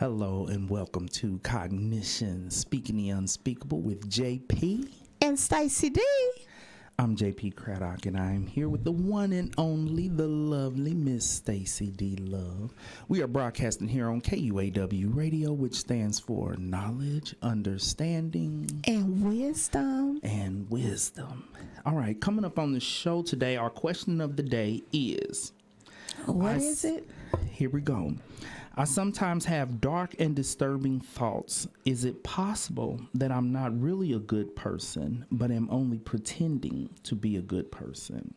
Hello and welcome to Cognitions, Speaking the Unspeakable with JP and Stacy D. I'm JP Craddock and I am here with the one and only, the lovely Miss Stacy D. Love. We are broadcasting here on KUAW Radio, which stands for Knowledge, Understanding, and Wisdom. All right, coming up on the show today, our question of the day is... What is it? Here we go. I sometimes have dark and disturbing thoughts. Is it possible that I'm not really a good person, but am only pretending to be a good person?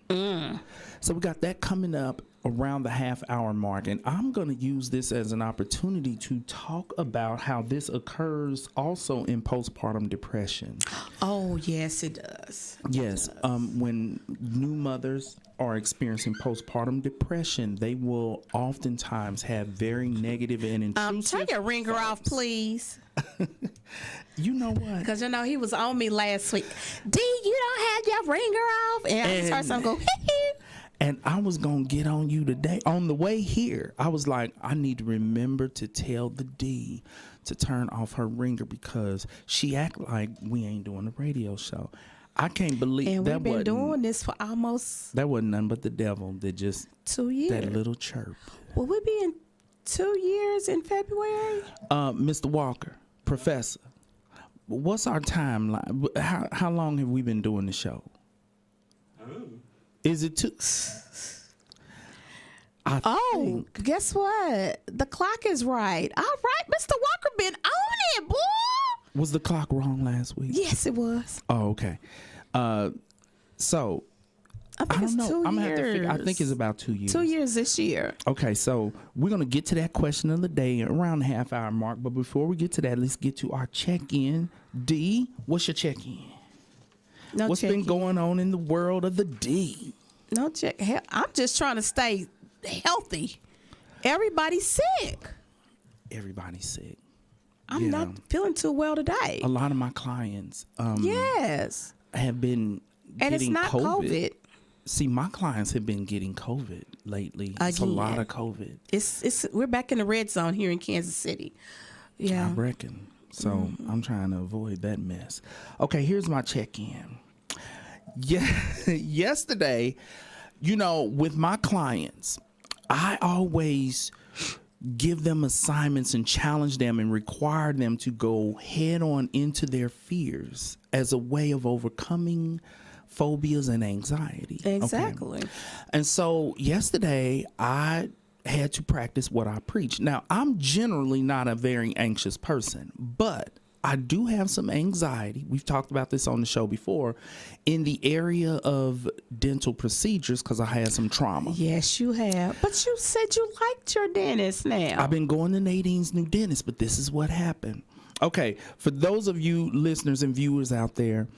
So we got that coming up around the half-hour mark, and I'm going to use this as an opportunity to talk about how this occurs also in postpartum depression. Oh, yes, it does. Yes, when new mothers are experiencing postpartum depression, they will oftentimes have very negative and intrusive Turn your ringer off, please. You know what? Because, he was on me last week. D, you don't have your ringer off. And I just heard something go, And I was going to get on you today. On the way here, I was like, I need to remember to tell the D to turn off her ringer because she act like we ain't doing a radio show. I can't believe and that. We've been doing this for almost... That wasn't nothing but the devil that just... 2 years. That little chirp. Will we be in 2 years in February? Mr. Walker, Professor, what's our timeline? How long have we been doing the show? Is it two? Guess what? The clock is right. All right, Mr. Walker been on it, boy. Was the clock wrong last week? Yes, it was. Oh, okay. So I think it's 2 years. I'm gonna have to figure. I think it's about 2 years. 2 years this year. Okay, so we're gonna get to that question of the day around the half-hour mark. But before we get to that, let's get to our check-in. D, what's your check-in? What's been going on in the world of the D? No check. I'm just trying to stay healthy. Everybody's sick. Everybody's sick. I'm not feeling too well today. A lot of my clients yes. have been and getting it's not COVID. See, my clients have been getting COVID lately. It's a lot of COVID. We're back in the red zone here in Kansas City. Yeah. I reckon. So I'm trying to avoid that mess. Okay, here's my check-in. Yeah, yesterday, with my clients, I always give them assignments and challenge them and require them to go head on into their fears as a way of overcoming phobias and anxiety. Exactly. Okay? And so yesterday I had to practice what I preach. Now, I'm generally not a very anxious person, but I do have some anxiety. We've talked about this on the show before in the area of dental procedures because I had some trauma. Yes, you have. But you said you liked your dentist now. I've been going to Nadine's new dentist, but this is what happened. Okay, for those of you listeners and viewers out there,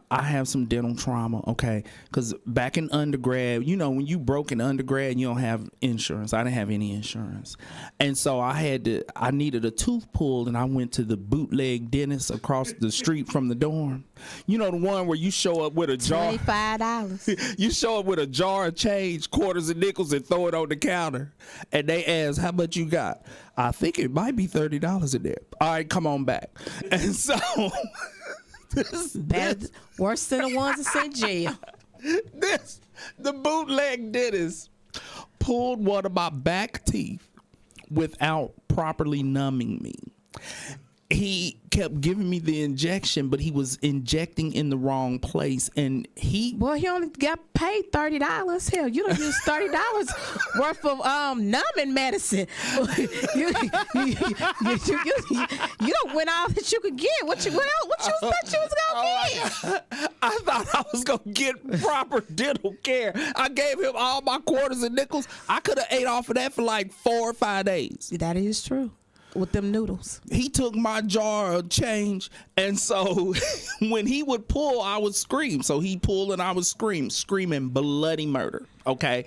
I have some dental trauma, okay? Because back in undergrad, when you broke in undergrad, you don't have insurance. I didn't have any insurance. And so I needed a tooth pulled, and I went to the bootleg dentist across the street from the dorm. You know, the one where you show up with a jar. $25. You show up with a jar of change, quarters and nickels, and throw it on the counter. And they ask, how much you got? I think it might be $30 in there. All right, come on back. And so... Worse than the ones that's in jail. The bootleg dentist pulled one of my back teeth without properly numbing me. He kept giving me the injection, but he was injecting in the wrong place, and he only got paid $30. Hell, you don't use $30 worth of numbing medicine. you don't win all that you could get. What you thought you was gonna get? I thought I was gonna get proper dental care. I gave him all my quarters and nickels. I could have ate off of that for like 4 or 5 days. That is true. With them noodles. He took my jar of change, and so when he would pull, I would scream. So he pulled and I would screaming bloody murder, okay?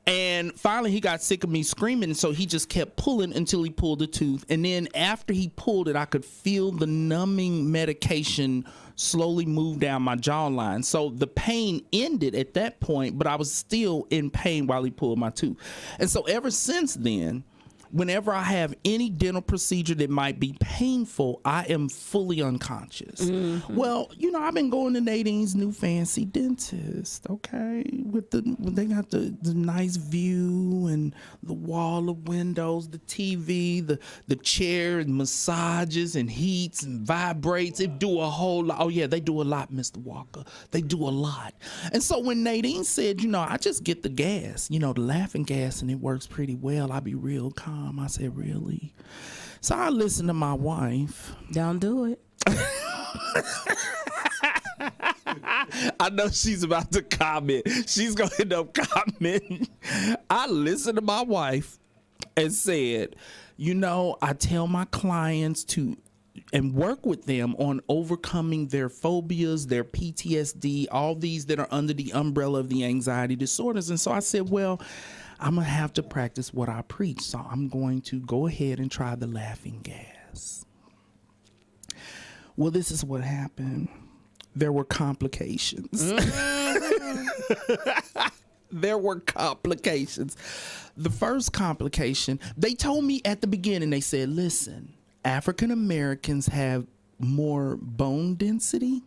And finally he got sick of me screaming, so he just kept pulling until he pulled the tooth. And then after he pulled it, I could feel the numbing medication slowly move down my jawline. So the pain ended at that point, but I was still in pain while he pulled my tooth. And so ever since then, whenever I have any dental procedure that might be painful, I am fully unconscious. Mm-hmm. Well, you know, I've been going to Nadine's new fancy dentist, okay? They got the nice view and the wall of windows, the TV, the chair and massages and heats and vibrates. They do a whole lot. Oh yeah, they do a lot, Mr. Walker. They do a lot. And so when Nadine said, you know, I just get the gas, you know, the laughing gas, and it works pretty well, I be real calm. I said, really? So I listened to my wife. Don't do it. I know she's about to comment. She's going to end up commenting. I listened to my wife and said, you know, I tell my clients to and work with them on overcoming their phobias, their PTSD, all these that are under the umbrella of the anxiety disorders. And so I said, well, I'm going to have to practice what I preach. So I'm going to go ahead and try the laughing gas. Well, this is what happened. There were complications. There were complications. The first complication, they told me at the beginning, they said, listen, African Americans have more bone density,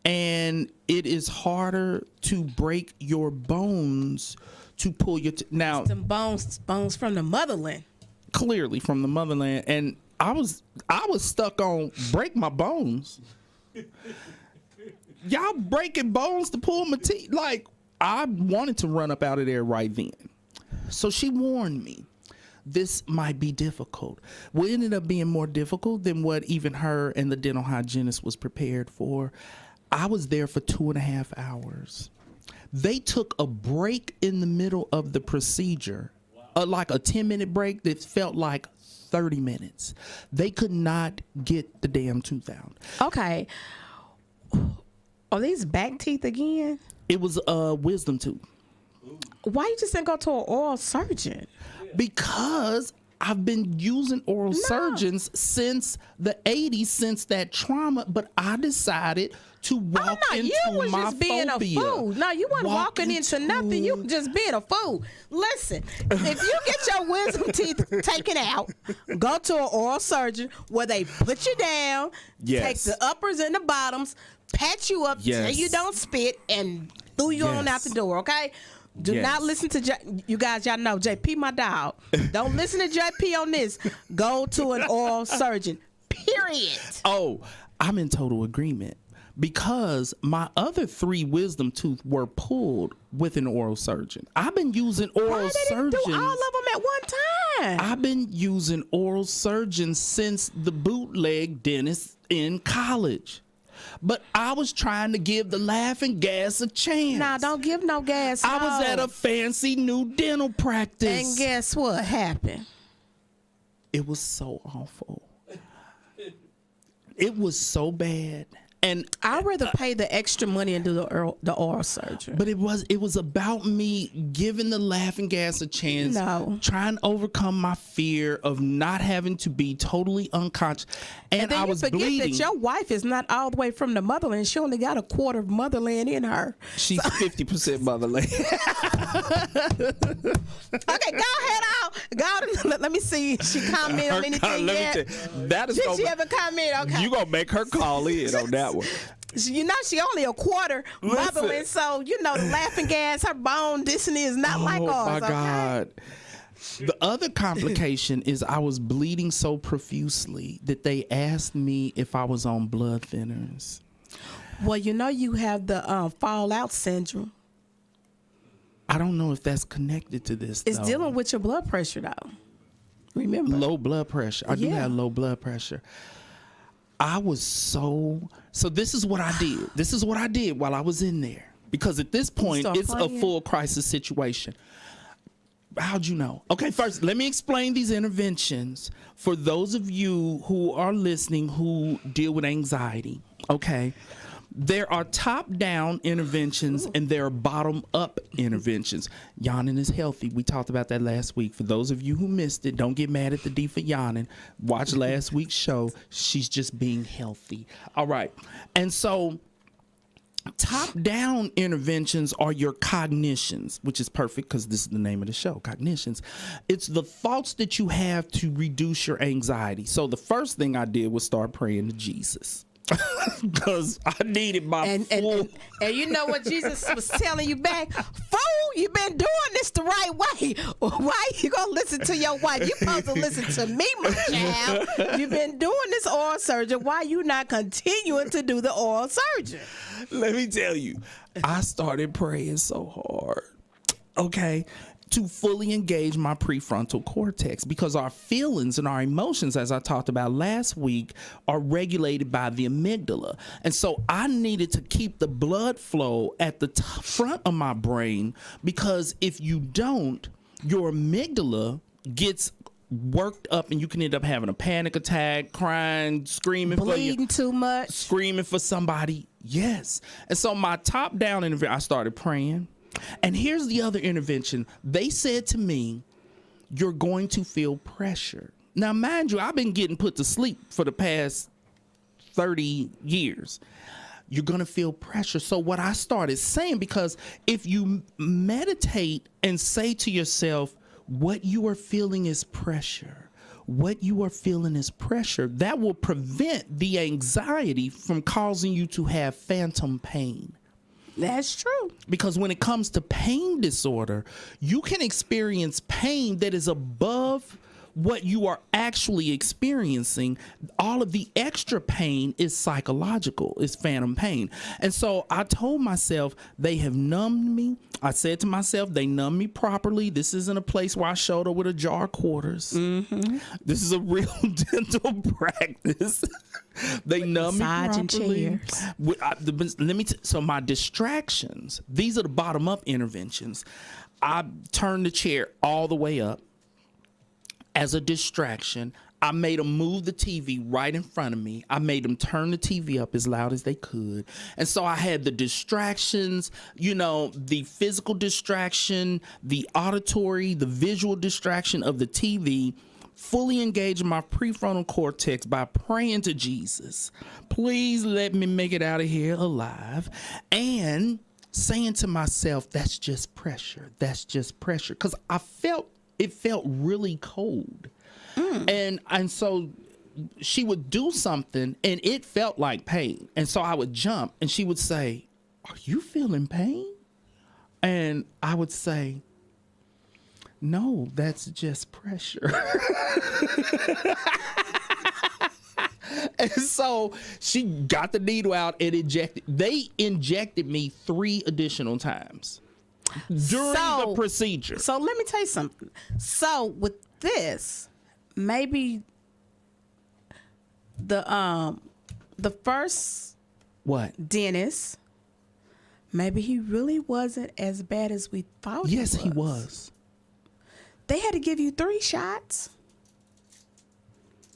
and it is harder to break your bones to pull your now Some bones from the motherland. Clearly from the motherland. And I was stuck on break my bones. Y'all breaking bones to pull my teeth. Like, I wanted to run up out of there right then. So she warned me, this might be difficult. Well, it ended up being more difficult than what even her and the dental hygienist was prepared for. I was there for 2.5 hours. They took a break in the middle of the procedure, like a 10-minute break that felt like 30 minutes. They could not get the damn tooth out. Okay. Are these back teeth again? It was a wisdom tooth. Why you just didn't go to an oral surgeon? Because I've been using oral surgeons since the 80s, since that trauma, but I decided to walk into you was my just being phobia. a fool. No, you weren't walking into nothing. You just being a fool. Listen, if you get your wisdom teeth taken out, go to an oral surgeon where they put you down, take the uppers and the bottoms, pat you up, tell you don't spit, and threw you on out the door, okay? Do not listen to you guys. Y'all know JP, my dog. Don't listen to JP on this. Go to an oral surgeon. Period. Oh, I'm in total agreement because my other 3 wisdom tooth were pulled with an oral surgeon. I've been using oral surgeons. Do all of them at one time? I've been using oral surgeons since the bootleg dentist in college. But I was trying to give the laughing gas a chance. Nah, don't give no gas. I was at a fancy new dental practice. And guess what happened? It was so awful. It was so bad. And I'd rather pay the extra money and do the oral surgery. But it was about me giving the laughing gas a chance. No. Trying to overcome my fear of not having to be totally unconscious. And then I was you forget bleeding. that your wife is not all the way from the motherland. She only got a quarter of motherland in her. She's 50% motherland. Okay, go ahead. Let me see. She comment on anything yet? That is Did she ever comment? Okay. You gonna make her call in on that one. You know she only a quarter motherland, so you know the laughing gas, her bone density is not like ours. Oh my okay? God. The other complication is I was bleeding so profusely that they asked me if I was on blood thinners. Well, you know you have the fallout syndrome. I don't know if that's connected to this. It's dealing with your blood pressure, though. Remember, low blood pressure. I do have low blood pressure. I was so this is what I did. This is what I did while I was in there. Because at this point, it's a full crisis situation. How'd you know? Okay, first, let me explain these interventions for those of you who are listening who deal with anxiety. Okay. There are top-down interventions and there are bottom-up interventions. Yawning is healthy. We talked about that last week. For those of you who missed it, don't get mad at the D for yawning. Watch last week's show. She's just being healthy. All right. And so Top-down interventions are your cognitions, which is perfect because this is the name of the show, Cognitions. It's the thoughts that you have to reduce your anxiety. So the first thing I did was start praying to Jesus. Because I needed my full... And you know what Jesus was telling you back? Fool, you've been doing this the right way. Why you gonna listen to your wife? You supposed to listen to me, my child. You've been doing this oral surgery. Why you not continuing to do the oral surgery? Let me tell you, I started praying so hard, okay, to fully engage my prefrontal cortex, because our feelings and our emotions, as I talked about last week, are regulated by the amygdala. And so I needed to keep the blood flow at the front of my brain, because if you don't, your amygdala gets worked up and you can end up having a panic attack, crying, screaming, bleeding too much, screaming for somebody. Yes. And so my top down intervention, I started praying. And here's the other intervention. They said to me, you're going to feel pressure. Now, mind you, I've been getting put to sleep for the past 30 years. You're going to feel pressure. So what I started saying, because if you meditate and say to yourself, what you are feeling is pressure. What you are feeling is pressure. That will prevent the anxiety from causing you to have phantom pain. That's true. Because when it comes to pain disorder, you can experience pain that is above what you are actually experiencing. All of the extra pain is psychological, is phantom pain. And so I told myself, they have numbed me. I said to myself, they numb me properly. This isn't a place where I showed up with a jar of quarters. Mm-hmm. This is a real dental practice. They numb me properly. So my distractions, these are the bottom up interventions. I turned the chair all the way up as a distraction. I made them move the TV right in front of me. I made them turn the TV up as loud as they could. And so I had the distractions, you know, the physical distraction, the auditory, the visual distraction of the TV, fully engaging my prefrontal cortex by praying to Jesus, please let me make it out of here alive, and saying to myself, that's just pressure. That's just pressure. Because it felt really cold. And so she would do something and it felt like pain. And so I would jump and she would say, are you feeling pain? And I would say, no, that's just pressure. And so she got the needle out and they injected me 3 additional times during the procedure. So let me tell you something. So with this, maybe the first dentist, maybe he really wasn't as bad as we thought. Yes, he was. They had to give you 3 shots.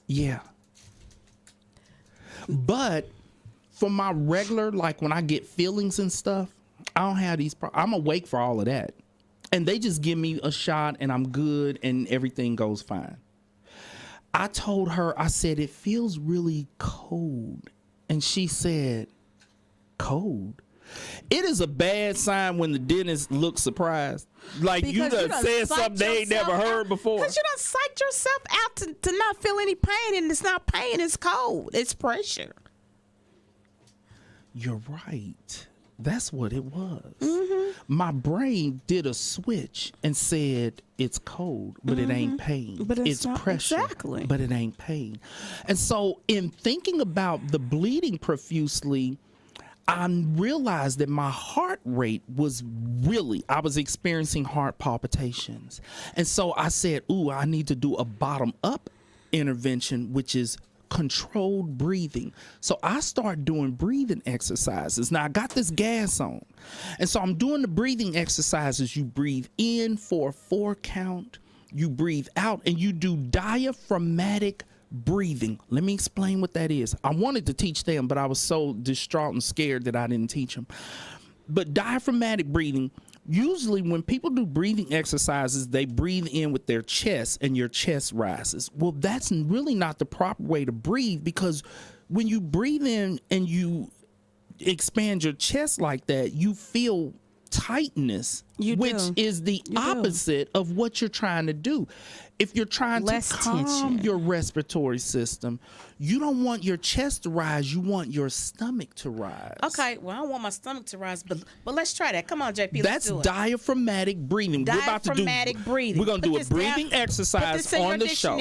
Yeah. But for my regular, like when I get feelings and stuff, I don't have these I'm awake for all of that. And they just give me a shot and I'm good and everything goes fine. I told her, I said, it feels really cold. And she said, cold? It is a bad sign when the dentist looks surprised. Like because you done said something they ain't never heard before. Because you done psyched yourself out to not feel any pain, and it's not pain, it's cold. It's pressure. You're right. That's what it was. Mm-hmm. My brain did a switch and said it's cold, but it ain't pain. But it's not, pressure, exactly. But it ain't pain. And so in thinking about the bleeding profusely, I realized that my heart rate was I was experiencing heart palpitations. And so I said, I need to do a bottom up intervention, which is controlled breathing. So I start doing breathing exercises. Now I got this gas on. And so I'm doing the breathing exercises. You breathe in for a 4 count. You breathe out and you do diaphragmatic breathing. Let me explain what that is. I wanted to teach them, but I was so distraught and scared that I didn't teach them. But diaphragmatic breathing, usually when people do breathing exercises, they breathe in with their chest and your chest rises. Well, that's really not the proper way to breathe, because when you breathe in and you expand your chest like that, you feel tightness, which is the opposite of what you're trying to do. If you're trying to calm your respiratory system, you don't want your chest to rise, you want your stomach to rise. Okay, well, I don't want my stomach to rise, but let's try that. Come on, JP, that's diaphragmatic breathing. Diaphragmatic breathing. We're going to do a breathing exercise on the show.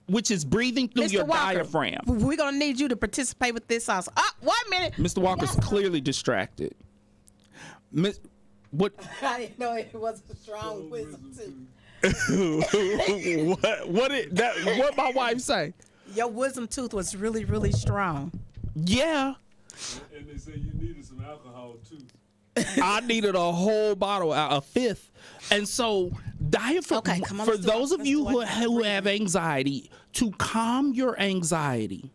Which is breathing through your diaphragm. We're going to need you to participate with this also. 1 minute. Mr. Walker's clearly distracted. What? I didn't know it was a strong wisdom tooth. What my wife say? Your wisdom tooth was really, really strong. Yeah. And they say you needed some alcohol too. I needed a whole bottle, a fifth. And so diaphragm, for those of you who have anxiety, to calm your anxiety,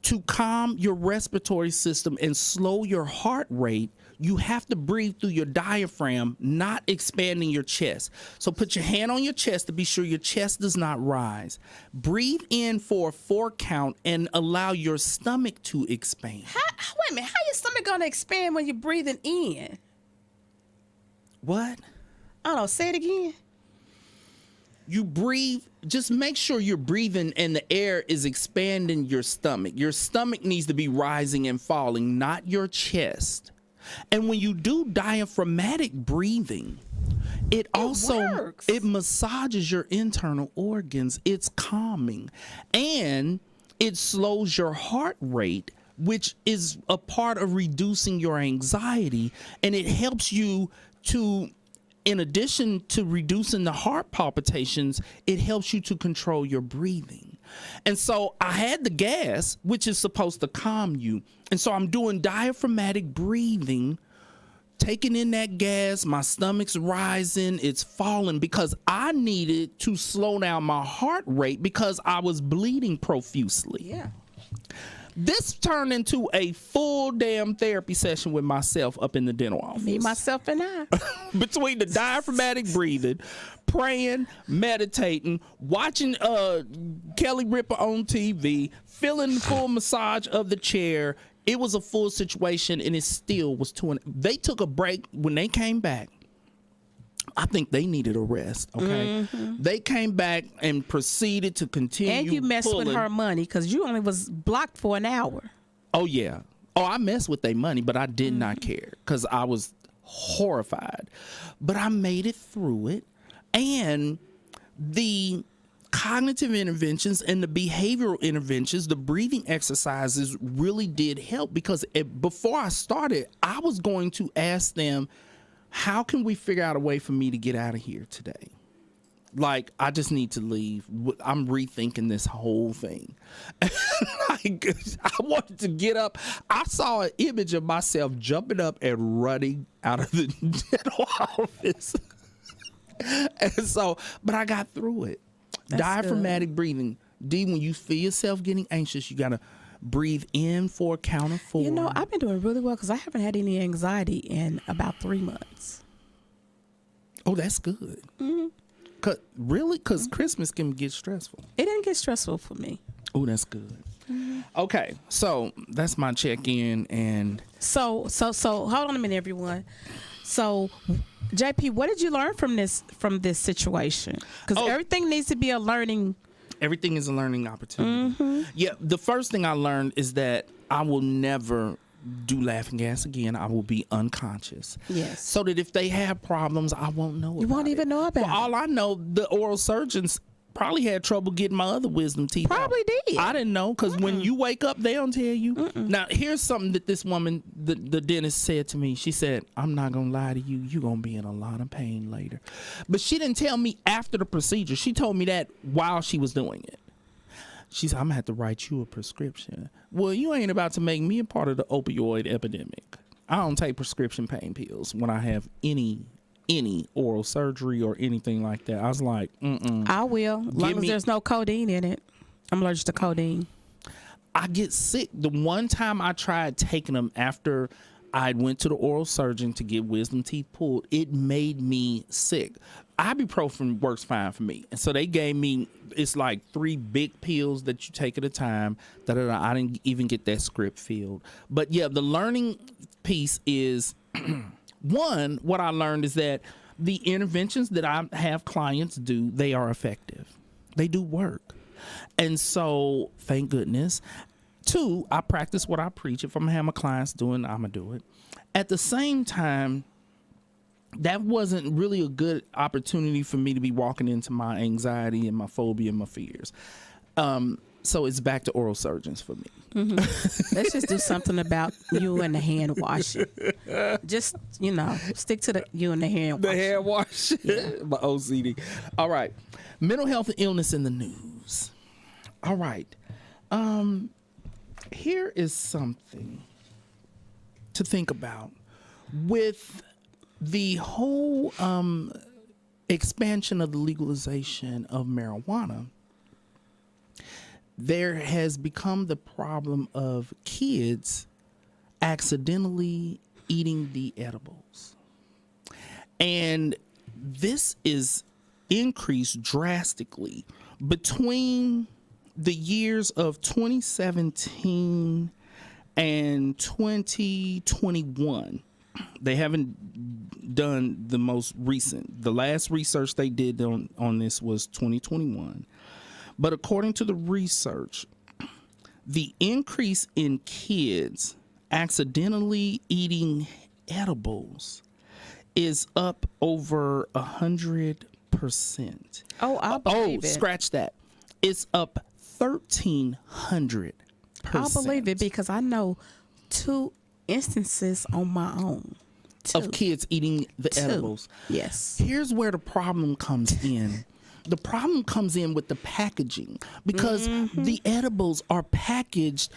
to calm your respiratory system and slow your heart rate, you have to breathe through your diaphragm, not expanding your chest. So put your hand on your chest to be sure your chest does not rise. Breathe in for a 4 count and allow your stomach to expand. Wait a minute, how your stomach gonna expand when you're breathing in? What? I don't know, say it again. You breathe, just make sure you're breathing and the air is expanding your stomach. Your stomach needs to be rising and falling, not your chest. And when you do diaphragmatic breathing, it also massages your internal organs. It's calming, and it slows your heart rate, which is a part of reducing your anxiety, and it helps you to, in addition to reducing the heart palpitations, it helps you to control your breathing. And so I had the gas, which is supposed to calm you. And so I'm doing diaphragmatic breathing, taking in that gas, my stomach's rising, it's falling, because I needed to slow down my heart rate because I was bleeding profusely. Yeah. This turned into a full damn therapy session with myself up in the dental office. Me, myself, and I. Between the diaphragmatic breathing, praying, meditating, watching Kelly Ripa on TV, feeling the full massage of the chair, it was a full situation, and it still was they took a break when they came back. I think they needed a rest, okay? Mm-hmm. They came back and proceeded to continue. And you messed with her money because you only was blocked for an hour. Oh, yeah. Oh, I messed with their money, but I did not care because I was horrified. But I made it through it. And the cognitive interventions and the behavioral interventions, the breathing exercises really did help, because before I started, I was going to ask them, how can we figure out a way for me to get out of here today? Like, I just need to leave. I'm rethinking this whole thing. I wanted to get up. I saw an image of myself jumping up and running out of the dental office. And so, but I got through it. That's diaphragmatic breathing. D, when you feel yourself getting anxious, you got to breathe in for a count of 4. You know, I've been doing really well because I haven't had any anxiety in about 3 months. Oh, that's good. Mm-hmm. Because Christmas can get stressful. It didn't get stressful for me. Oh, that's good. Mm-hmm. Okay, so that's my check-in. And so hold on a minute, everyone. So, JP, what did you learn from this situation? Because everything needs to be a learning. Everything is a learning opportunity. Mm-hmm. Yeah, the first thing I learned is that I will never do laughing gas again. I will be unconscious. Yes. So that if they have problems, I won't know about it. You won't even know about it. For all I know, the oral surgeons probably had trouble getting my other wisdom teeth probably out. Did. I didn't know, because when you wake up, they don't tell you. Now, here's something that this woman, the dentist, said to me. She said, I'm not going to lie to you. You're going to be in a lot of pain later. But she didn't tell me after the procedure. She told me that while she was doing it. She said, I'm going to have to write you a prescription. Well, you ain't about to make me a part of the opioid epidemic. I don't take prescription pain pills when I have any oral surgery or anything like that. I was like, I will, as long as there's no codeine in it. I'm allergic to codeine. I get sick. The one time I tried taking them after I went to the oral surgeon to get wisdom teeth pulled. It made me sick. Ibuprofen works fine for me. And so they gave me, it's like 3 big pills that you take at a time. I didn't even get that script filled. But yeah, the learning piece is, one, what I learned is that the interventions that I have clients do, they are effective. They do work. And so, thank goodness. 2, I practice what I preach. If I'm gonna have my clients doing, I'm gonna do it. At the same time, that wasn't really a good opportunity for me to be walking into my anxiety and my phobia and my fears. So it's back to oral surgeons for me. Mm-hmm. Let's just do something about you and the hand washing. Just, stick to you and the hand washing. The hand wash. Yeah. My OCD. All right. Mental health and illness in the news. All right. Here is something to think about. With the whole expansion of the legalization of marijuana, there has become the problem of kids accidentally eating the edibles. And this is increased drastically between the years of 2017 and 2021. They haven't done the most recent. The last research they did on this was 2021. But according to the research, the increase in kids accidentally eating edibles is up over 100%. Oh, I believe it. Scratch that. It's up 1,300%. I believe it because I know 2 instances on my own. 2. Of kids eating the 2. edibles. Yes. Here's where the problem comes in. The problem comes in with the packaging because the edibles are packaged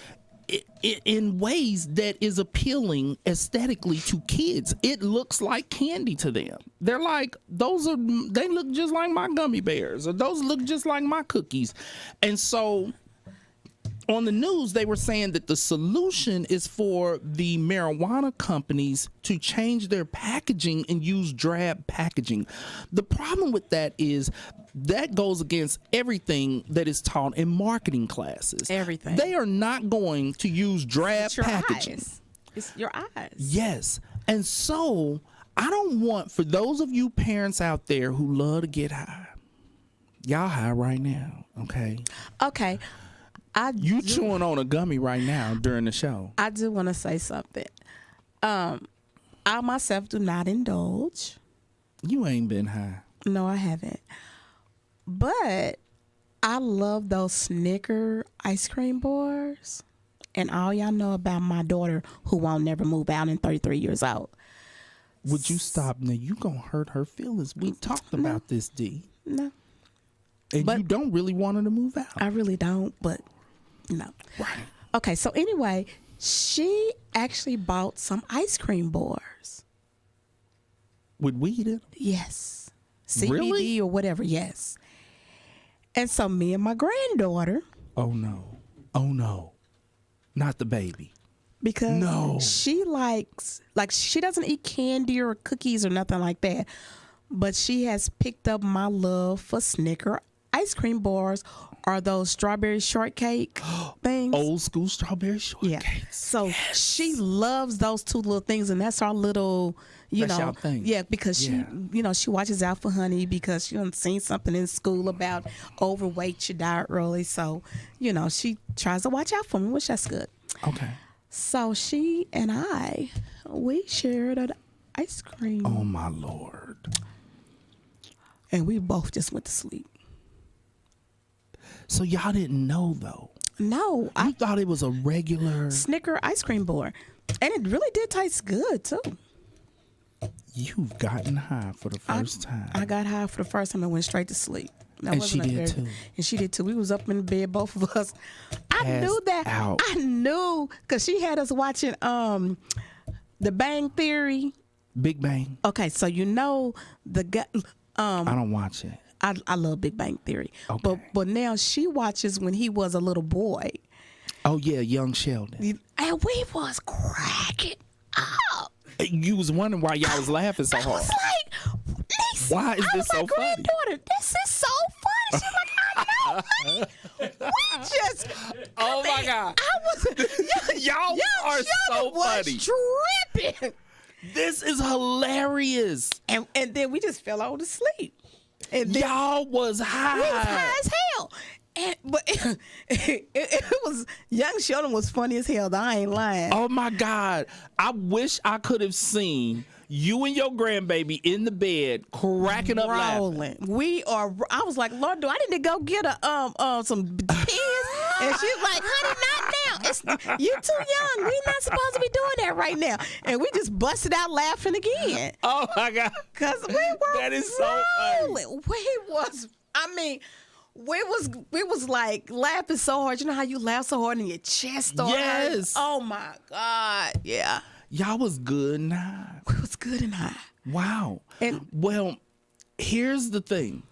in ways that is appealing aesthetically to kids. It looks like candy to them. They're like, they look just like my gummy bears, or those look just like my cookies. And so on the news, they were saying that the solution is for the marijuana companies to change their packaging and use drab packaging. The problem with that is that goes against everything that is taught in marketing classes. Everything. They are not going to use drab packaging. It's your eyes. Yes. And so I don't want, for those of you parents out there who love to get high, y'all high right now, okay? Okay. Chewing on a gummy right now during the show. I do want to say something. I myself do not indulge. You ain't been high. No, I haven't. But I love those Snicker ice cream bars. And all y'all know about my daughter who won't never move out in 33 years old. Would you stop now? You gonna hurt her feelings. We talked about this, D. No. And you don't really want her to move out. I really don't, but no. Right. Okay, so anyway, she actually bought some ice cream bars. With weed in them? Yes. CBD Really? or whatever, yes. And so me and my granddaughter. Oh no. Oh no. Not the baby. Because she likes, she doesn't eat candy or cookies or nothing like that. But she has picked up my love for Snicker ice cream bars or those strawberry shortcake things. Old school strawberry shortcakes. Yeah. So she loves those 2 little things, and that's our little, That's y'all thing. Yeah, because she, she watches out for Honey because she done seen something in school about overweight, you die early. So, she tries to watch out for me, which that's good. Okay. So she and we shared an ice cream. Oh my Lord. And we both just went to sleep. So y'all didn't know though? No. I thought it was a regular Snicker ice cream bar. And it really did taste good too. You've gotten high for the first time. I got high for the first time and went straight to sleep. And she did too. And she did too. We was up in bed, both of us. I knew that. Out. I knew because she had us watching The Bang Theory. Big Bang. Okay, so the guy. I don't watch it. I love Big Bang Theory. Okay. But now she watches when he was a little boy. Oh yeah, young Sheldon. And we was cracking You was wondering why y'all was laughing so I hard. was like, Lisa, Why is I this was so like, funny? granddaughter, this is so funny. She's like, I know, honey. We just. Oh my God. I was. Y'all are so was funny. tripping. This is hilarious. And then we just fell over to sleep. And then Y'all was high. we was high as hell. But it was, Young Sheldon was funny as hell. I ain't lying. Oh my God. I wish I could have seen you and your grandbaby in the bed cracking up laughing. Rolling. I was like, Lord, do I need to go get some pins? And she's like, honey, not now. You too young. We're not supposed to be doing that right now. And we just busted out laughing again. Oh my God. Cause we were That is so funny. rolling. We was like laughing so hard. You know how you laugh so hard and your chest started hurting? Yes. Oh my God. Yeah. Y'all was good and high. We was good and high. Wow. And- Well, here's the thing.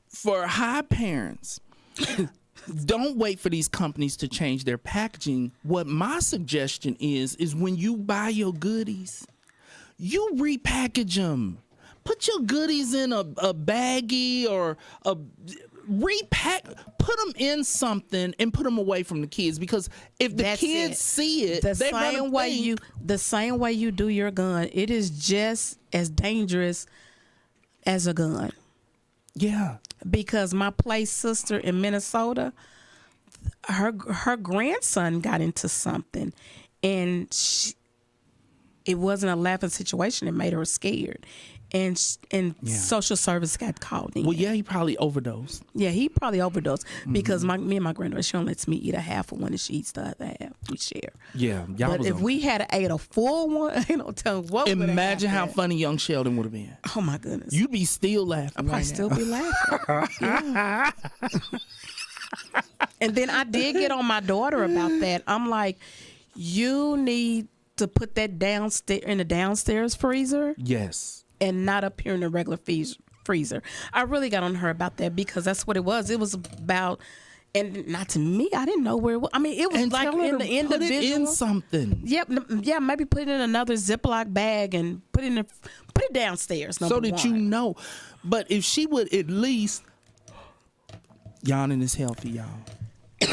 For high parents, don't wait for these companies to change their packaging. What my suggestion is when you buy your goodies, you repackage them. Put your goodies in a baggie or a repack. Put them in something and put them away from the kids, because if the That's kids it. see it, The they're gonna same way you do your gun, it is just as dangerous as a gun. Yeah. Because my play sister in Minnesota, her grandson got into something, and it wasn't a laughing situation. It made her scared, and social service got called in. Well, yeah, he probably overdosed. Yeah, he probably overdosed because me and my granddaughter, she only lets me eat a half of one and she eats the other half. We share. Yeah, y'all But was if on. we had ate a full one, ain't no telling what would have Imagine how happened. funny young Sheldon would have been. Oh my goodness. You'd be still laughing. I'd probably right still now. be laughing. Yeah. And then I did get on my daughter about that. I'm like, you need to put that downstairs in the downstairs freezer Yes. and not up here in the regular freezer. I really got on her about that because that's what it was. It was about, and not to me, I didn't know where it was. I mean, it was And like tell her in to the individual. put it in something Yep, yeah, maybe put it in another Ziploc bag and put it downstairs. so that you know. But if she would at least, yawning is healthy, y'all.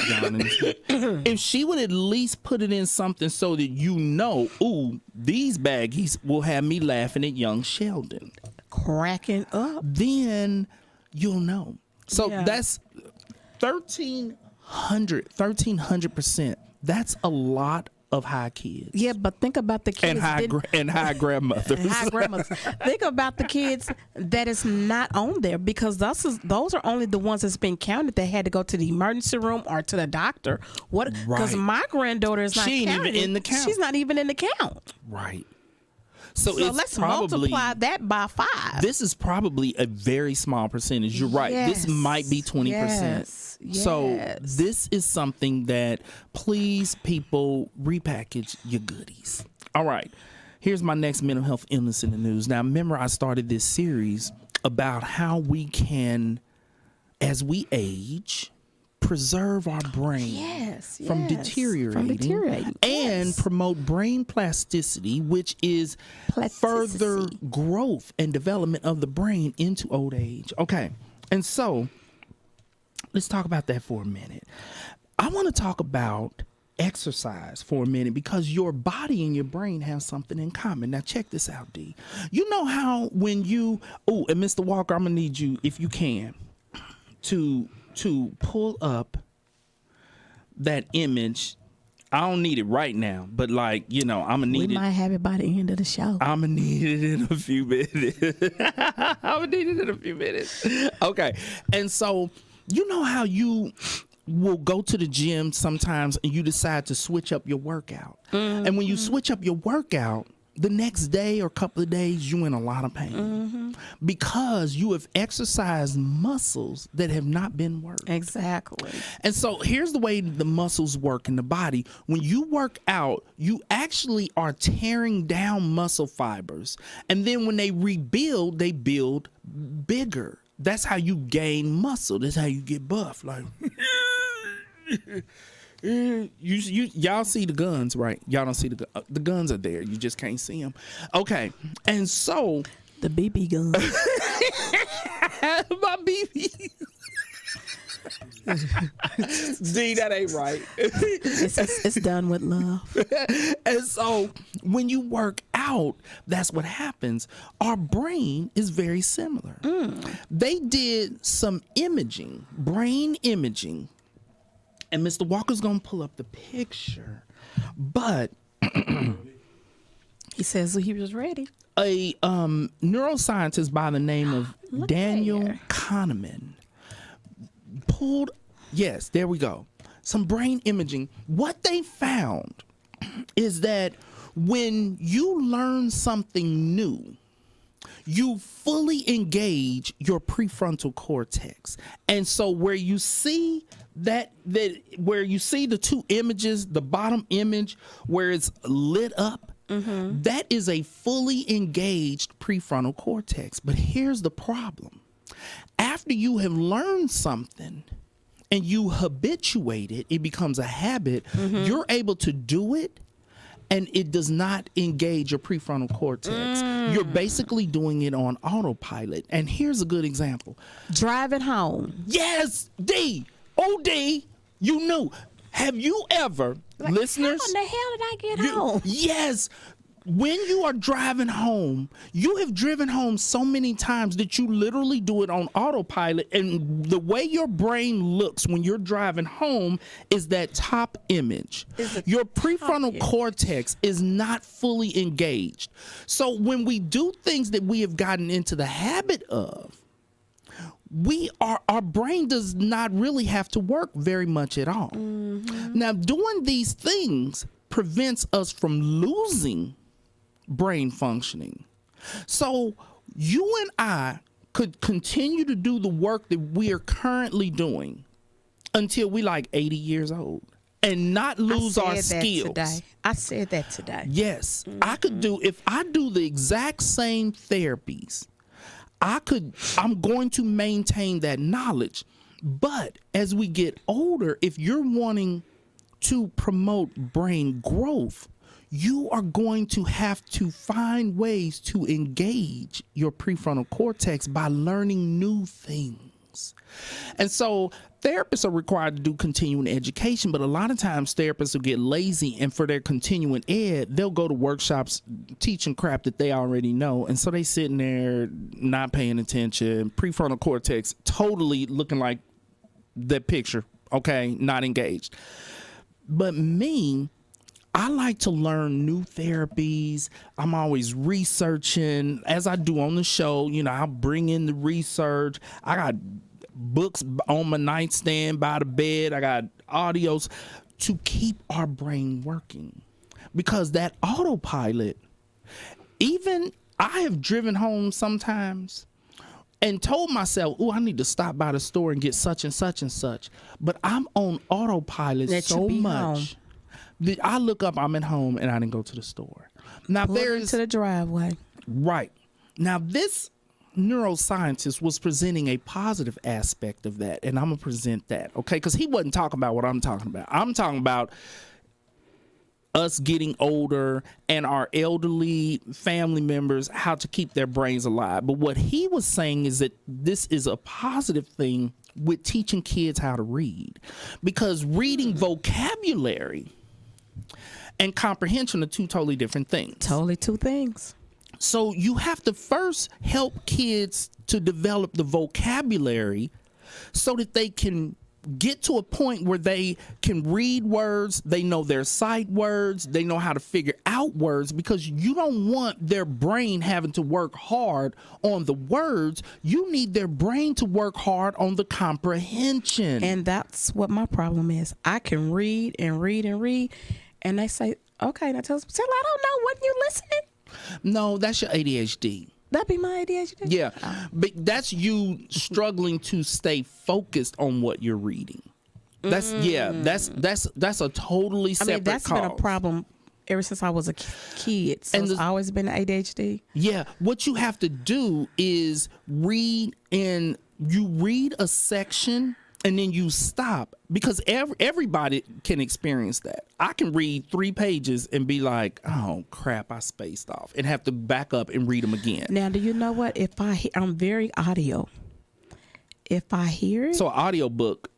Yawning is healthy. If she would at least put it in something so that you know, ooh, these baggies will have me laughing at young Sheldon, cracking up. then you'll know. So Yeah. that's 1,300%. That's a lot of high kids. Yeah, but think about the kids And high grandmothers. high grandmothers. Think about the kids that is not on there, because those are only the ones that's been counted that had to go to the emergency room or to the doctor. What? Because Right. my granddaughter is not She ain't even counted. in the count. She's not even in the count. Right. So So it's let's probably multiply that by 5. this is probably a very small percentage. You're right. This Yes. might be 20%. Yes. So Yes. this is something that, please, people, repackage your goodies. All right. Here's my next mental health illness in the news. Now, remember, I started this series about how we can, as we age, preserve our brain from deteriorating, and yes. promote brain plasticity, which is further growth and development of the brain into old age. Okay, and so let's talk about that for a minute. I want to talk about exercise for a minute, because your body and your brain have something in common. Now check this out, D. You know how when you, and Mr. Walker, I'm gonna need you, if you can, to pull up that image. I don't need it right now, but I'm gonna need We it. might have it by the end of the show. I'm gonna need it in a few minutes. I'm gonna need it in a few minutes. Okay. And so, you know how you will go to the gym sometimes and you decide to switch up your workout. And when you switch up your workout, the next day or couple of days, you're in a lot of pain because you have exercised muscles that have not been worked. Exactly. And so here's the way the muscles work in the body. When you work out, you actually are tearing down muscle fibers. And then when they rebuild, they build bigger. That's how you gain muscle. That's how you get buff. Like, Y'all see the guns, right? Y'all don't see the guns are there. You just can't see them. Okay, and so the BB gun. my BB. D, that ain't right. It's done with love. And so when you work out, that's what happens. Our brain is very similar. They did some imaging, brain imaging, and Mr. Walker's gonna pull up the picture, but he says he was ready. A neuroscientist by the name of Daniel Kahneman pulled, yes, there we go, some brain imaging. What they found is that when you learn something new, you fully engage your prefrontal cortex. And so where you see where you see the two images, the bottom image where it's lit up, that is a fully engaged prefrontal cortex. But here's the problem. After you have learned something and you habituate it, it becomes a habit, you're able to do it and it does not engage your prefrontal cortex. You're basically doing it on autopilot. And here's a good example. Driving home. Yes, D. Oh, D, you knew. Have you ever, listeners? How in the hell did I get home? Yes. When you are driving home, you have driven home so many times that you literally do it on autopilot. And the way your brain looks when you're driving home is that top image. Your prefrontal cortex is not fully engaged. So when we do things that we have gotten into the habit of, our brain does not really have to work very much at all. Now, doing these things prevents us from losing brain functioning. So you and I could continue to do the work that we are currently doing until we like 80 years old and not lose our skills. I said that today. Yes, I could do, if I do the exact same therapies, I'm going to maintain that knowledge. But as we get older, if you're wanting to promote brain growth, you are going to have to find ways to engage your prefrontal cortex by learning new things. And so therapists are required to do continuing education, but a lot of times therapists will get lazy, and for their continuing ed, they'll go to workshops teaching crap that they already know. And so they sitting there not paying attention, prefrontal cortex totally looking like that picture, okay, not engaged. But me, I like to learn new therapies. I'm always researching, as I do on the show. You know, I'll bring in the research. I got books on my nightstand by the bed. I got audios to keep our brain working, because that autopilot, even I have driven home sometimes and told myself, oh, I need to stop by the store and get such and such and such. But I'm on autopilot so much that I look up, I'm at home, and I didn't go to the store. Now there's to the driveway. Right. Now this neuroscientist was presenting a positive aspect of that, and I'm gonna present that, okay? Because he wasn't talking about what I'm talking about. I'm talking about us getting older and our elderly family members, how to keep their brains alive. But what he was saying is that this is a positive thing with teaching kids how to read, because reading vocabulary and comprehension are two totally different things. Totally two things. So you have to first help kids to develop the vocabulary so that they can get to a point where they can read words, they know their sight words, they know how to figure out words, because you don't want their brain having to work hard on the words. You need their brain to work hard on the comprehension. And that's what my problem is. I can read and read and read, and they say, okay, now tell us, I don't know, wasn't you listening? No, that's your ADHD. That'd be my ADHD? Yeah, but that's you struggling to stay focused on what you're reading. That's that's a totally separate that's cause. Been a problem ever since I was a kid. So it's always been ADHD. Yeah, what you have to do is read a section and then you stop, because everybody can experience that. I can read 3 pages and be like, oh crap, I spaced off, and have to back up and read them again. Now, do you know what? If I'm very audio. If I hear it, So an audio book,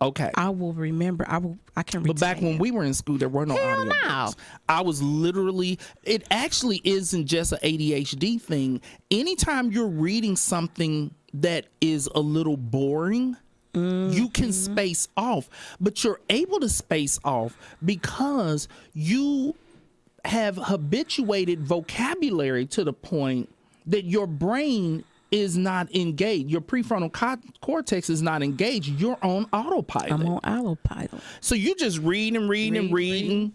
okay. I will remember. I can retain. But back when we were in school, there were no Hell audio no. books. I was literally, it actually isn't just an ADHD thing. Anytime you're reading something that is a little boring, you can space off. But you're able to space off because you have habituated vocabulary to the point that your brain is not engaged. Your prefrontal cortex is not engaged. You're on autopilot. I'm on autopilot. So you just reading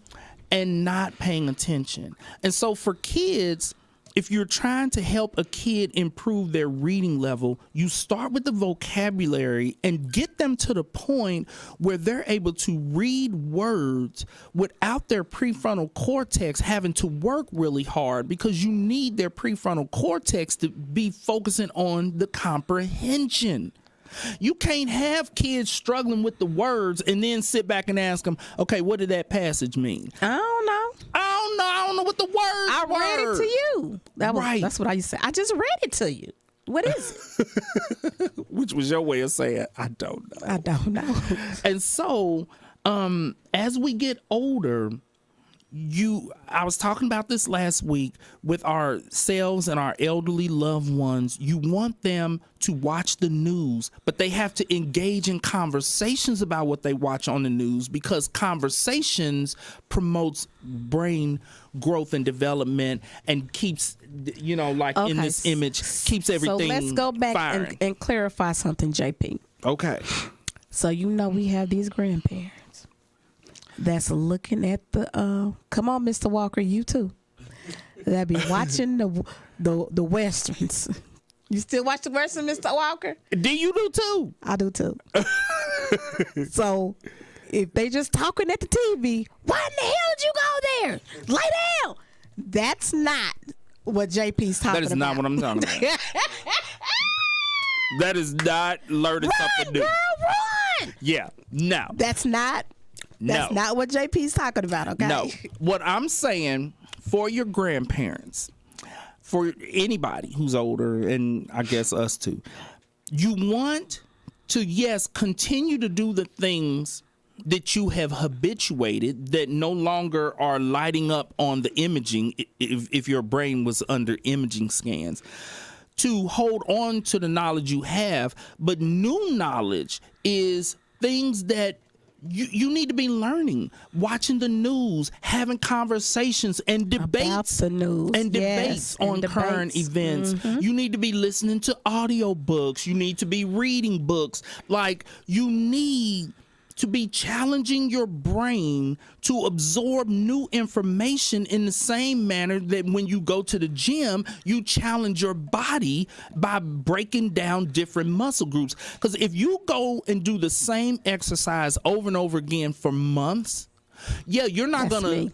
and not paying attention. And so for kids, if you're trying to help a kid improve their reading level, you start with the vocabulary and get them to the point where they're able to read words without their prefrontal cortex having to work really hard, because you need their prefrontal cortex to be focusing on the comprehension. You can't have kids struggling with the words and then sit back and ask them, okay, what did that passage mean? I don't know. I don't know what the words I read it to you. That's what I used to say. I just read it to you. What is it? Which was your way of saying, I don't know. I don't know. And so, as we get older, I was talking about this last week with ourselves and our elderly loved ones. You want them to watch the news, but they have to engage in conversations about what they watch on the news, because conversations promotes brain growth and development and keeps, in this image, keeps everything. So let's go back and clarify something, JP. Okay. So we have these grandparents that's looking at the come on, Mr. Walker, you too, that be watching the westerns. You still watch the western, Mr. Walker? Do you do too? I do too. So if they just talking at the TV, why in the hell did you go there? Lay down. That's not what JP's talking about. That is not what I'm talking about. That is not learning something new. Girl, run. Yeah, no. That's not what JP's talking about, okay? No. What I'm saying, for your grandparents, for anybody who's older, and I guess us too, you want to, yes, continue to do the things that you have habituated that no longer are lighting up on the imaging, if your brain was under imaging scans, to hold on to the knowledge you have. But new knowledge is things that you need to be learning, watching the news, having conversations and debates about the news. And debates on current events. You need to be listening to audio books. You need to be reading books. Like, you need to be challenging your brain to absorb new information in the same manner that when you go to the gym, you challenge your body by breaking down different muscle groups. Because if you go and do the same exercise over and over again for months, you're not gonna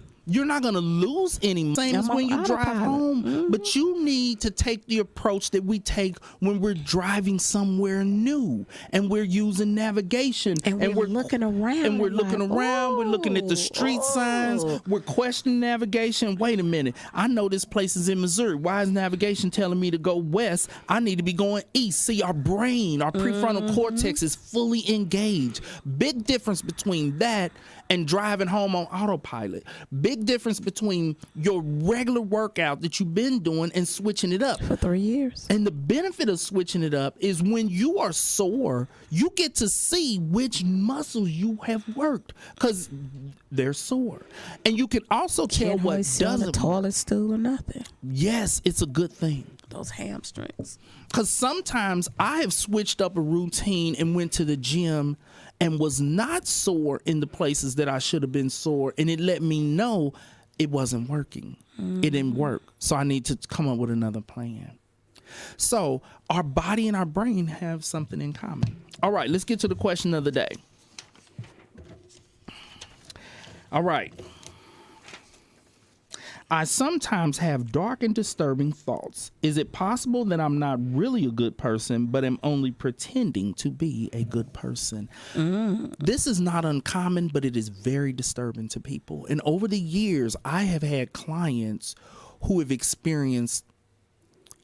lose any. Same as when you drive home. But you need to take the approach that we take when we're driving somewhere new and we're using navigation and we're looking around. And we're looking around. We're looking at the street signs. We're questioning navigation. Wait a minute. I know this place is in Missouri. Why is navigation telling me to go west? I need to be going east. See, our brain, our prefrontal cortex is fully engaged. Big difference between that and driving home on autopilot. Big difference between your regular workout that you've been doing and switching it up. For 3 years. And the benefit of switching it up is when you are sore, you get to see which muscles you have worked, because they're sore. And you can also tell what doesn't the toilet stool or nothing. Yes, it's a good thing. Those hamstrings. Because sometimes I have switched up a routine and went to the gym and was not sore in the places that I should have been sore, and it let me know it wasn't working. It didn't work. So I need to come up with another plan. So our body and our brain have something in common. All right, let's get to the question of the day. All right. I sometimes have dark and disturbing thoughts. Is it possible that I'm not really a good person, but am only pretending to be a good person? This is not uncommon, but it is very disturbing to people. And over the years, I have had clients who have experienced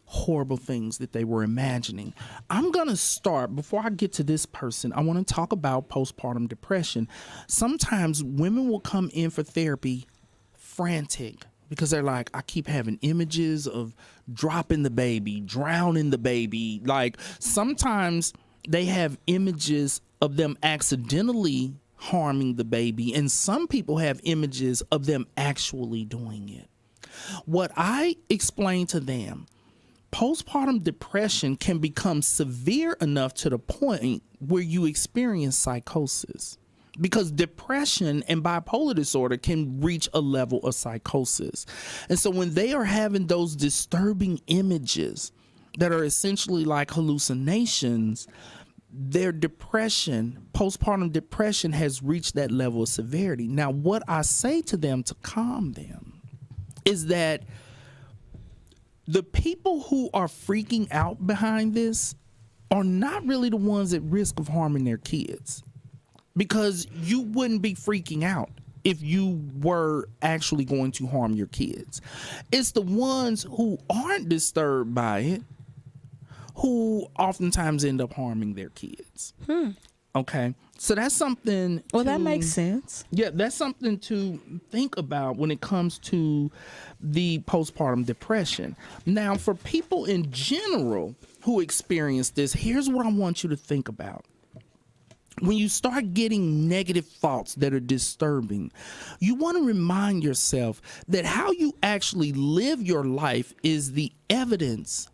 horrible things that they were imagining. I'm going to start, before I get to this person, I want to talk about postpartum depression. Sometimes women will come in for therapy frantic because they're like, I keep having images of dropping the baby, drowning the baby. Like sometimes they have images of them accidentally harming the baby, and some people have images of them actually doing it. What I explain to them, postpartum depression can become severe enough to the point where you experience psychosis. Because depression and bipolar disorder can reach a level of psychosis. And so when they are having those disturbing images that are essentially like hallucinations, their depression, postpartum depression, has reached that level of severity. Now, what I say to them to calm them is that the people who are freaking out behind this are not really the ones at risk of harming their kids. Because you wouldn't be freaking out if you were actually going to harm your kids. It's the ones who aren't disturbed by it who oftentimes end up harming their kids. Okay. So that's something. Well, that makes sense. Yeah, that's something to think about when it comes to the postpartum depression. Now, for people in general who experience this, here's what I want you to think about. When you start getting negative thoughts that are disturbing, you want to remind yourself that how you actually live your life is the evidence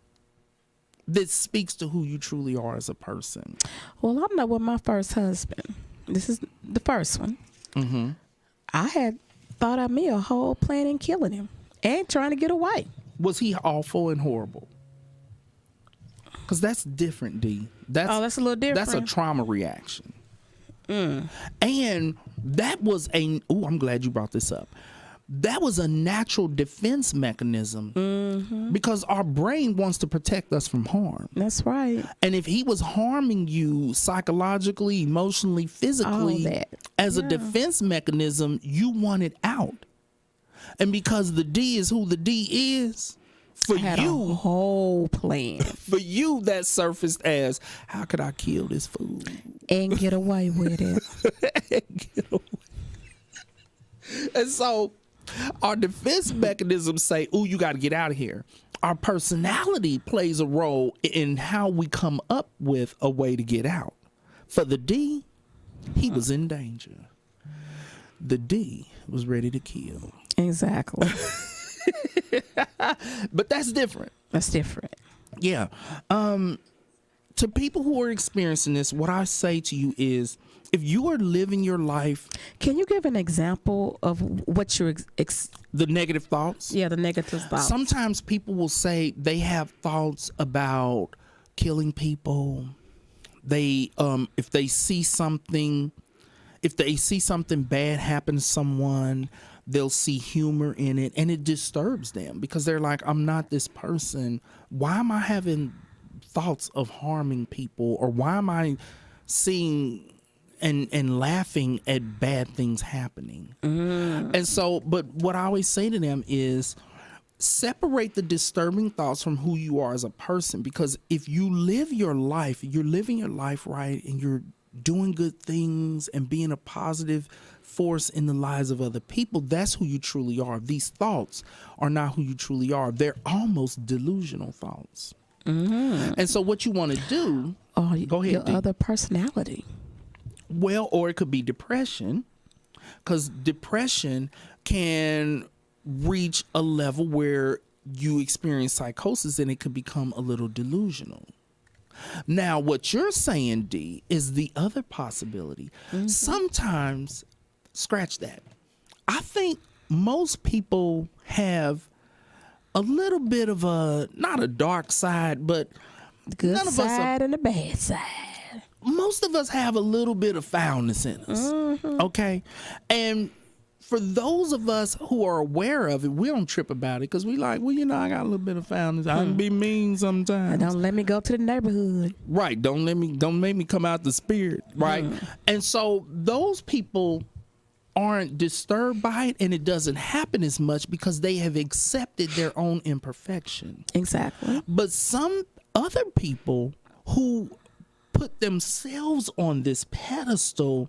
that speaks to who you truly are as a person. Well, I know with my first husband, this is the first one, I had thought of me a whole plan in killing him and trying to get away. Was he awful and horrible? Because that's different, D. That's a little different. That's a trauma reaction. And that was I'm glad you brought this up. That was a natural defense mechanism because our brain wants to protect us from harm. That's right. And if he was harming you psychologically, emotionally, physically, as a defense mechanism, you want it out. And because the D is who the D is, for you, a whole plan. For you, that surfaced as, how could I kill this fool? And get away with it. And so our defense mechanisms say, oh, you got to get out of here. Our personality plays a role in how we come up with a way to get out. For the D, he was in danger. The D was ready to kill. Exactly. But that's different. That's different. Yeah. To people who are experiencing this, what I say to you is, if you are living your life. Can you give an example of what you're the negative thoughts? Yeah, the negative thoughts. Sometimes people will say they have thoughts about killing people. They if they see something bad happen to someone, they'll see humor in it, and it disturbs them because they're like, I'm not this person. Why am I having thoughts of harming people, or why am I seeing and laughing at bad things happening? And so, but what I always say to them is, separate the disturbing thoughts from who you are as a person, because if you live your life, you're living your life right, and you're doing good things and being a positive force in the lives of other people, that's who you truly are. These thoughts are not who you truly are. They're almost delusional thoughts. And so what you want to do, go ahead, your other personality. Well, or it could be depression, because depression can reach a level where you experience psychosis and it could become a little delusional. Now, what you're saying, D, is the other possibility. Sometimes, scratch that. I think most people have a little bit of not a dark side, but the good side and the bad side. Most of us have a little bit of foulness in us. Okay. And for those of us who are aware of it, we don't trip about it because we like, well, I got a little bit of foundness. I can be mean sometimes. Don't let me go to the neighborhood. Right. Don't make me come out the spirit. Right. And so those people aren't disturbed by it, and it doesn't happen as much because they have accepted their own imperfection. Exactly. But some other people who put themselves on this pedestal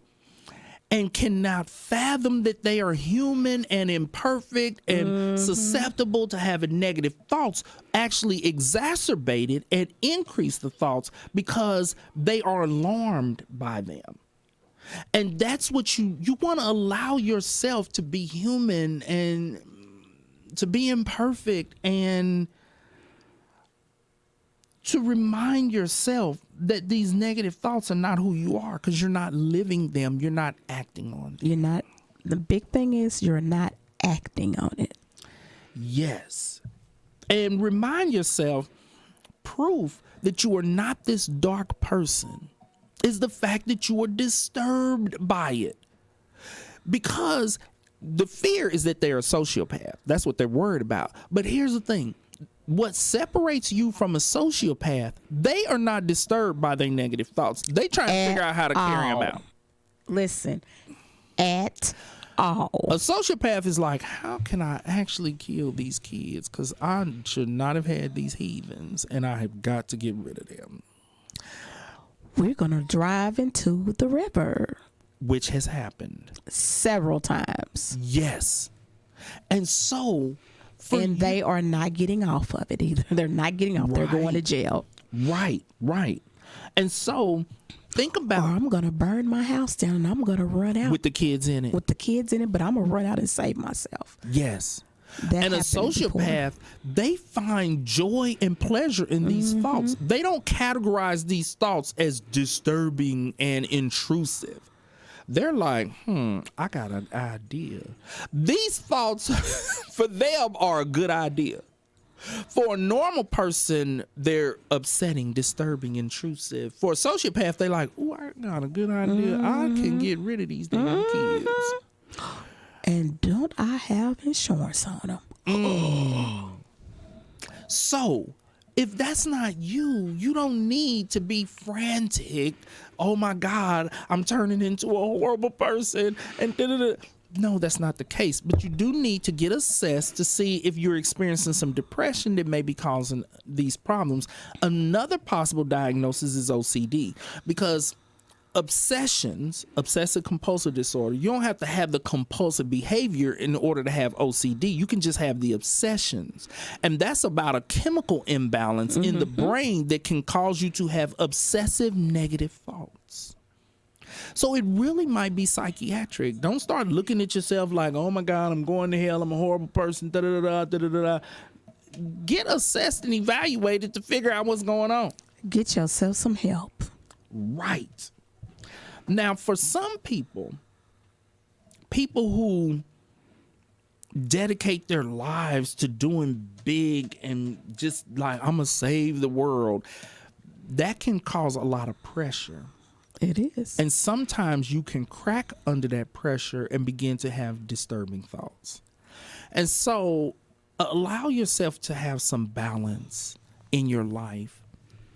and cannot fathom that they are human and imperfect and susceptible to having negative thoughts actually exacerbate it and increase the thoughts because they are alarmed by them. And that's what you want to allow yourself to be human and to be imperfect, and to remind yourself that these negative thoughts are not who you are, because you're not living them. You're not acting on them. The big thing is you're not acting on it. Yes. And remind yourself, proof that you are not this dark person is the fact that you are disturbed by it. Because the fear is that they're a sociopath. That's what they're worried about. But here's the thing. What separates you from a sociopath, they are not disturbed by their negative thoughts. They try to figure out how to carry them out. Listen, at all. A sociopath is like, how can I actually kill these kids? Because I should not have had these heathens, and I have got to get rid of them. We're going to drive into the river. Which has happened. Several times. Yes. And so... And they are not getting off of it either. They're not getting off. Right. They're going to jail. Right. And so think about... Or I'm going to burn my house down and I'm going to run out. With the kids in it. But I'm going to run out and save myself. Yes. And a sociopath, they find joy and pleasure in these thoughts. They don't categorize these thoughts as disturbing and intrusive. They're like, I got an idea. These thoughts for them are a good idea. For a normal person, they're upsetting, disturbing, intrusive. For a sociopath, they're like, oh, I got a good idea. I can get rid of these damn kids. And don't I have insurance on them? So, if that's not you, you don't need to be frantic. Oh my God, I'm turning into a horrible person. And da-da-da. No, that's not the case. But you do need to get assessed to see if you're experiencing some depression that may be causing these problems. Another possible diagnosis is OCD, because obsessive compulsive disorder, you don't have to have the compulsive behavior in order to have OCD. You can just have the obsessions. And that's about a chemical imbalance in the brain that can cause you to have obsessive negative thoughts. So it really might be psychiatric. Don't start looking at yourself like, oh my God, I'm going to hell, I'm a horrible person, da-da-da-da, da-da-da-da. Get assessed and evaluated to figure out what's going on. Get yourself some help. Right. Now, for some people who dedicate their lives to doing big and just like, I'm going to save the world, that can cause a lot of pressure. It is. And sometimes you can crack under that pressure and begin to have disturbing thoughts. And so allow yourself to have some balance in your life.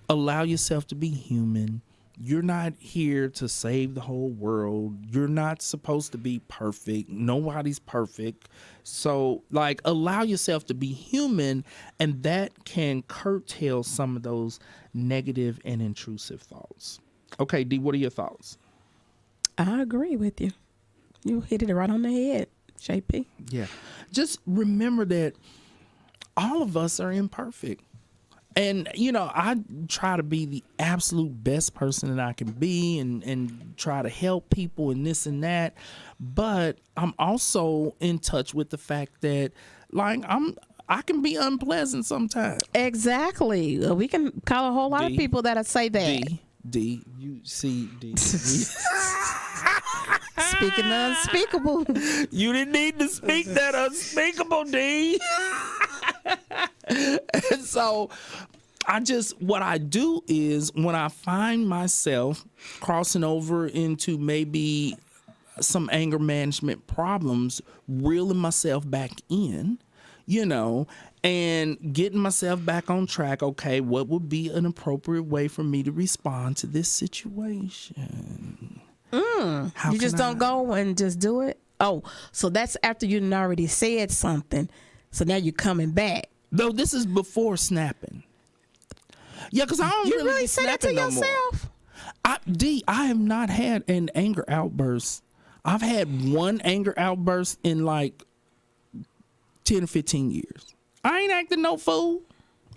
Allow yourself to be human. You're not here to save the whole world. You're not supposed to be perfect. Nobody's perfect. So, like, allow yourself to be human, and that can curtail some of those negative and intrusive thoughts. Okay, D, what are your thoughts? I agree with you. You hit it right on the head, JP. Yeah. Just remember that all of us are imperfect. And, I try to be the absolute best person that I can be and try to help people and this and that. But I'm also in touch with the fact that, like, I can be unpleasant sometimes. Exactly. We can call a whole lot of people that say that. D, you see, D. Speaking of unspeakable. You didn't need to speak that unspeakable, D. And so what I do is when I find myself crossing over into maybe some anger management problems, reeling myself back in, and getting myself back on track. Okay, what would be an appropriate way for me to respond to this situation? You just don't go and just do it? Oh, so that's after you already said something. So now you're coming back. No, this is before snapping. Yeah, because I don't You really really be say that to snapping no more. yourself? I have not had an anger outburst. I've had one anger outburst in like 10 or 15 years. I ain't acting no fool.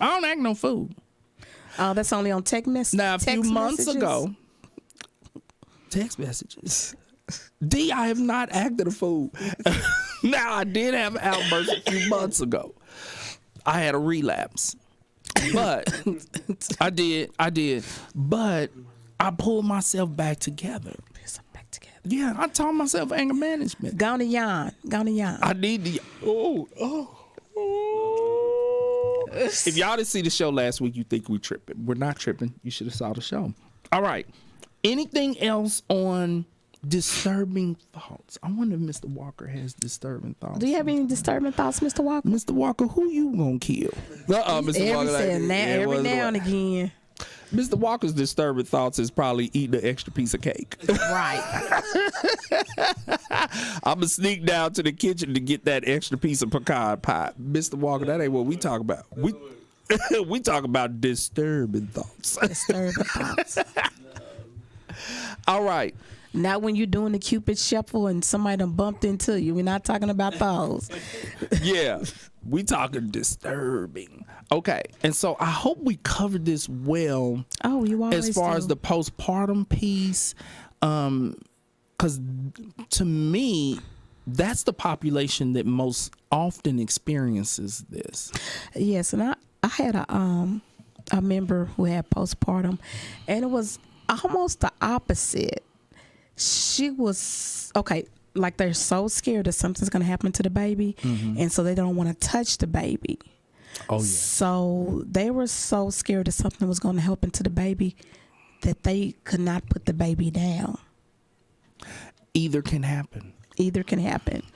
I don't act no fool. Oh, that's only on text messages. Now, a few months ago, text messages. I have not acted a fool. Now, I did have an outburst a few months ago. I had a relapse. But I did. But I pulled myself back together. Yeah, I taught myself anger management. Gonna yawn. I need to. If y'all didn't see the show last week, you think we tripping. We're not tripping. You should have saw the show. All right. Anything else on disturbing thoughts? I wonder if Mr. Walker has disturbing thoughts. Do you have any disturbing thoughts, Mr. Walker? Mr. Walker, who you gonna kill? Mr. Walker. Every now and again. Mr. Walker's disturbing thoughts is probably eating an extra piece of cake. Right. I'm going to sneak down to the kitchen to get that extra piece of pecan pie. Mr. Walker, that ain't what we talk about. We talk about disturbing thoughts. Disturbing thoughts. All right. Not when you're doing the Cupid shuffle and somebody done bumped into you. We're not talking about those. Yeah. We talking disturbing. Okay. And so I hope we covered this well. Oh, you always as far do. as the postpartum piece. Because to me, that's the population that most often experiences this. Yes, and I had a member who had postpartum, and it was almost the opposite. She was like they're so scared that something's going to happen to the baby, and so they don't want to touch the baby. Oh yeah. So they were so scared that something was going to happen to the baby that they could not put the baby down. Either can happen. So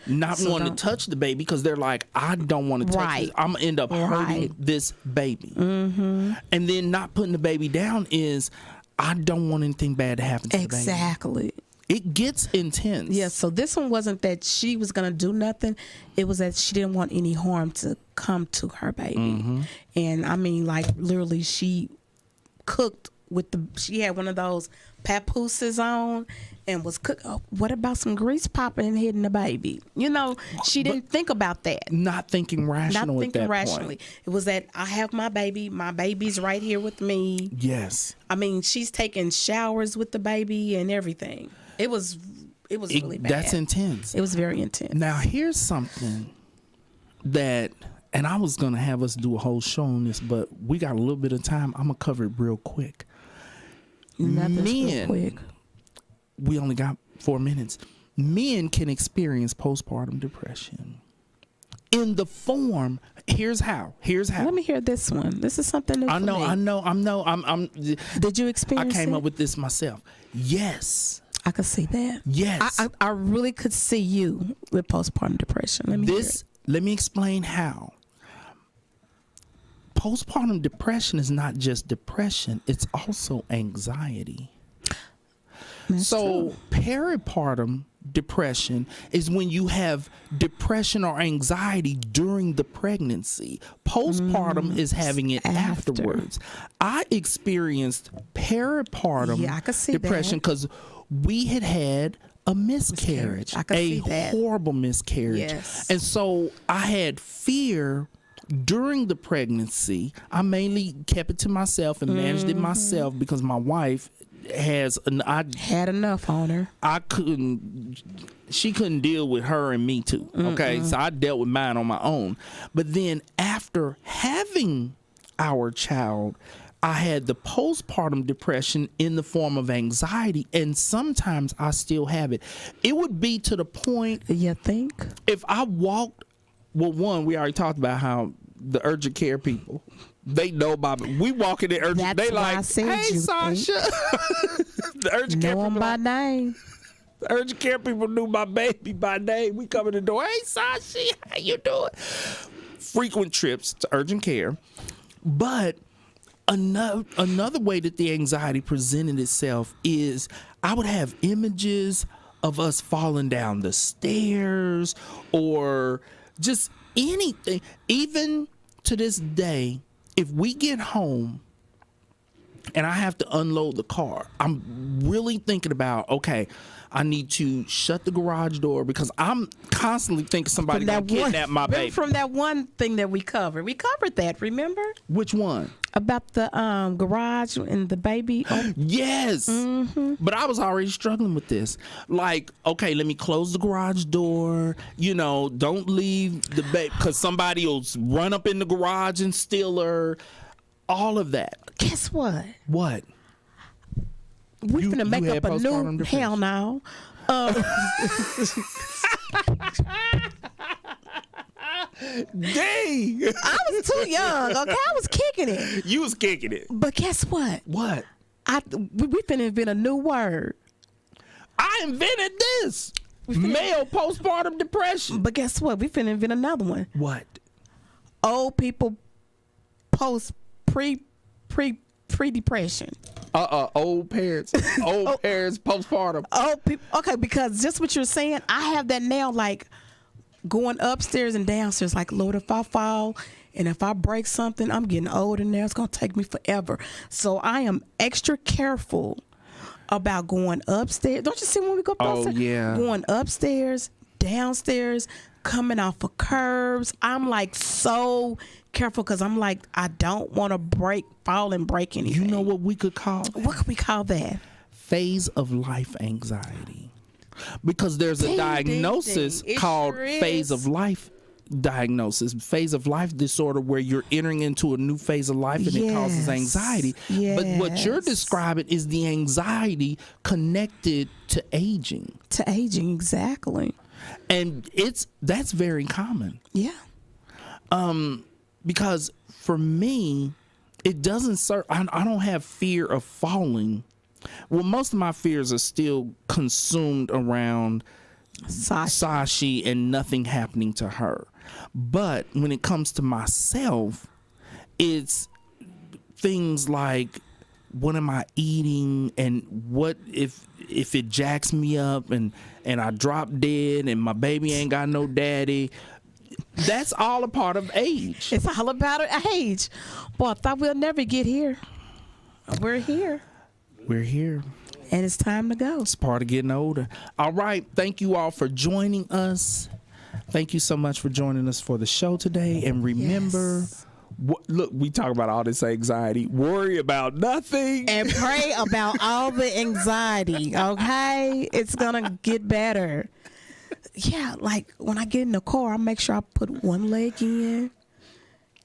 Not wanting to touch the baby because they're like, I don't want to touch this. I'm going to end up hurting this baby. And then not putting the baby down is, I don't want anything bad to happen to the baby. Exactly. It gets intense. Yeah, so this one wasn't that she was going to do nothing. It was that she didn't want any harm to come to her baby. And I mean, like, literally, she cooked she had one of those papooses on and was cook. Oh, what about some grease popping and hitting the baby? She didn't think about that. Not thinking rational at that point. It was that I have my baby. My baby's right here with me. Yes. I mean, she's taking showers with the baby and everything. It was really bad. That's intense. It was very intense. Now, here's something that, and I was going to have us do a whole show on this, but we got a little bit of time. I'm going to cover it real quick. Real quick. We only got 4 minutes. Men can experience postpartum depression in the form. Here's how. Let me hear this one. This is something new. I know. Did you experience? I came it? up with this myself. Yes. I could see that. Yes. I really could see you with postpartum depression. Let me explain how. Postpartum depression is not just depression, it's also anxiety. That's true. Peripartum depression is when you have depression or anxiety during the pregnancy. Postpartum is having it afterwards. I experienced peripartum I could see depression because we had a miscarriage, I could see that. Horrible miscarriage. Yes. And so I had fear during the pregnancy. I mainly kept it to myself and managed it myself because my wife had enough on her. She couldn't deal with her and me too. Okay. So I dealt with mine on my own. But then after having our child, I had the postpartum depression in the form of anxiety, and sometimes I still have it. It would be to the point. You think? If I walked, well, one, we already talked about how the urgent care people, they know about it. We walk in the urgent, That's they why like, I said hey, Sasha. The urgent care know people them by name. Urgent care people knew my baby by name. We come in the door. Hey, Sashi, how you doing? Frequent trips to urgent care. But another way that the anxiety presented itself is I would have images of us falling down the stairs or just anything. Even to this day, if we get home and I have to unload the car, I'm really thinking about, okay, I need to shut the garage door because I'm constantly thinking somebody gonna kidnap my baby. From that one thing that we covered. We covered that, remember? Which one? About the garage and the baby. Yes. Mm-hmm. But I was already struggling with this. Like, okay, let me close the garage door. You know, don't leave the baby because somebody will run up in the garage and steal her. All of that. Guess what? What? We're gonna make up a new hell now. Dang. I was too young. Okay, I was kicking it. You was kicking it. But guess what? What? We finna invent a new word. I invented this. Male postpartum depression. But guess what? We finna invent another one. What? Old people pre-depression. Old parents. Old parents postpartum. Old people. Okay, because just what you're saying, I have that now, like going upstairs and downstairs. Like, Lord, if I fall and if I break something, I'm getting older now. It's gonna take me forever. So I am extra careful about going upstairs. Don't you see when we go upstairs? Oh, yeah. Going upstairs, downstairs, coming off of curbs. I'm like so careful because I'm like, I don't want to fall and break anything. You know what we could call that? What could we call that? Phase of life anxiety. Because there's a diagnosis called phase of life diagnosis, phase of life disorder, where you're entering into a new phase of life and it causes anxiety. Yes. But what you're describing is the anxiety connected to aging. To aging, exactly. And that's very common. Yeah. Because for me, it doesn't serve. I don't have fear of falling. Well, most of my fears are still consumed around Sashi and nothing happening to her. But when it comes to myself, it's things like, what am I eating, and what if it jacks me up and I drop dead and my baby ain't got no daddy. That's all a part of age. It's all about age. Boy, I thought we'll never get here. We're here. We're here. And it's time to go. It's part of getting older. All right. Thank you all for joining us. Thank you so much for joining us for the show today. And remember, look, we talk about all this anxiety. Worry about nothing. And pray about all the anxiety, okay? It's going to get better. Yeah, like when I get in the car, I make sure I put one leg in,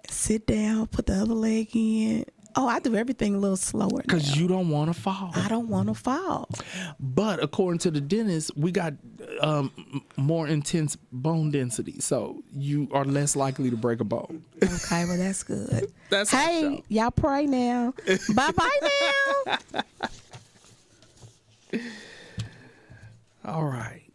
sit down, put the other leg in. Oh, I do everything a little slower because you don't want to fall. I don't want to fall. But according to the dentist, we got more intense bone density, so you are less likely to break a bone. Okay, well that's good. That's hey, y'all pray now. Bye now. All right.